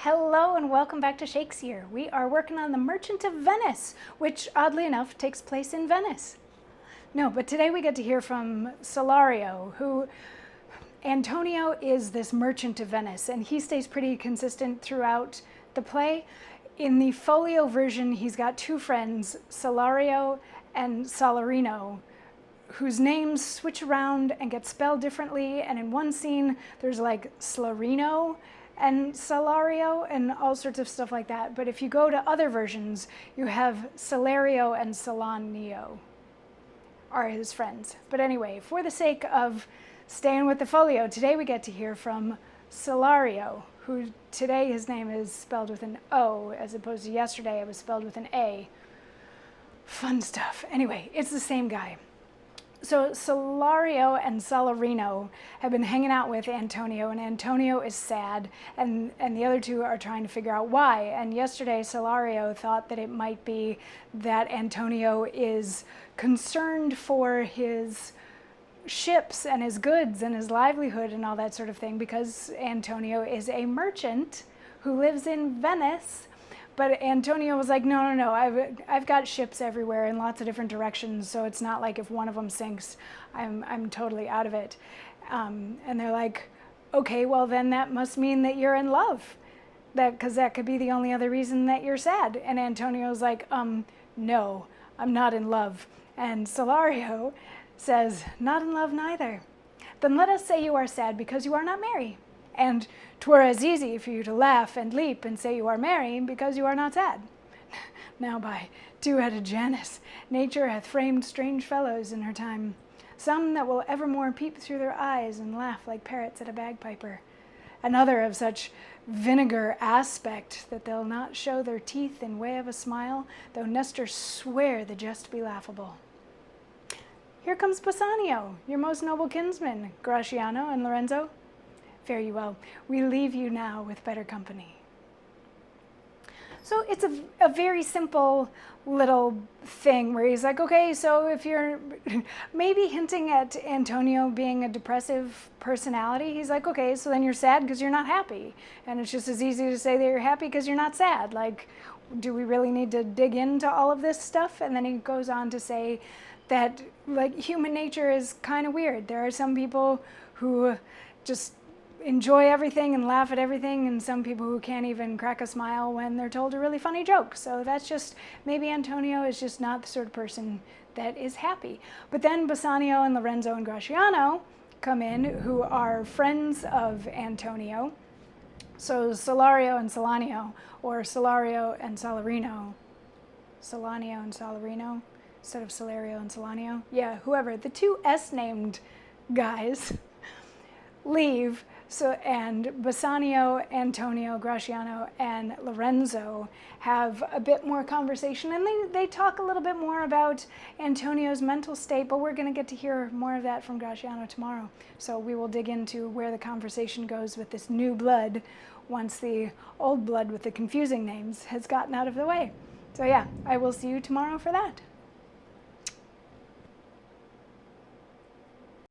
Hello and welcome back to Shakesyear. We are working on The Merchant of Venice, which oddly enough takes place in Venice. No, but today we get to hear from Salanio, who Antonio is this merchant of Venice, and he stays pretty consistent throughout the play. In the folio version, he's got two friends, Salanio and Salarino, whose names switch around and get spelled differently. And in one scene, there's like Slarino and Salario and all sorts of stuff like that. But if you go to other versions, you have Salario and Salanio are his friends. But anyway, for the sake of staying with the folio, today we get to hear from Salanio, who today his name is spelled with an O, as opposed to yesterday it was spelled with an A. Fun stuff. Anyway, it's the same guy. So Salanio and Salarino have been hanging out with Antonio, and Antonio is sad, and the other two are trying to figure out why. And yesterday Salanio thought that it might be that Antonio is concerned for his ships and his goods and his livelihood and all that sort of thing, because Antonio is a merchant who lives in Venice. But Antonio was like, no, I've got ships everywhere in lots of different directions, so it's not like if one of them sinks, I'm totally out of it. And they're like, okay, well then that must mean that you're in love, because that could be the only other reason that you're sad. And Antonio's like, no, I'm not in love. And Salanio says, not in love neither. Then let us say you are sad because you are not merry. And 'twere as easy for you to laugh and leap and say you are merry because you are not sad. Now by two-headed Janus, nature hath framed strange fellows in her time, some that will evermore peep through their eyes and laugh like parrots at a bagpiper, another of such vinegar aspect that they'll not show their teeth in way of a smile, though Nestor swear the jest be laughable. Here comes Bassanio, your most noble kinsman, Gratiano and Lorenzo. Fare you well. We leave you now with better company. So it's a very simple little thing where he's like, okay, so if you're maybe hinting at Antonio being a depressive personality, he's like, okay, so then you're sad because you're not happy. And it's just as easy to say that you're happy because you're not sad. Like, do we really need to dig into all of this stuff? And then he goes on to say that like human nature is kind of weird. There are some people who just enjoy everything and laugh at everything, and some people who can't even crack a smile when they're told a really funny joke. So that's just, maybe Antonio is just not the sort of person that is happy. But then Bassanio and Lorenzo and Gratiano come in, who are friends of Antonio. So Salanio and Salanio, or Salanio and Salarino. Salanio and Salarino instead of Salario and Salanio. Yeah, whoever. The two S-named guys leave. So, and Bassanio, Antonio, Gratiano, and Lorenzo have a bit more conversation, and they talk a little bit more about Antonio's mental state, but we're going to get to hear more of that from Gratiano tomorrow. So we will dig into where the conversation goes with this new blood once the old blood with the confusing names has gotten out of the way. So yeah, I will see you tomorrow for that.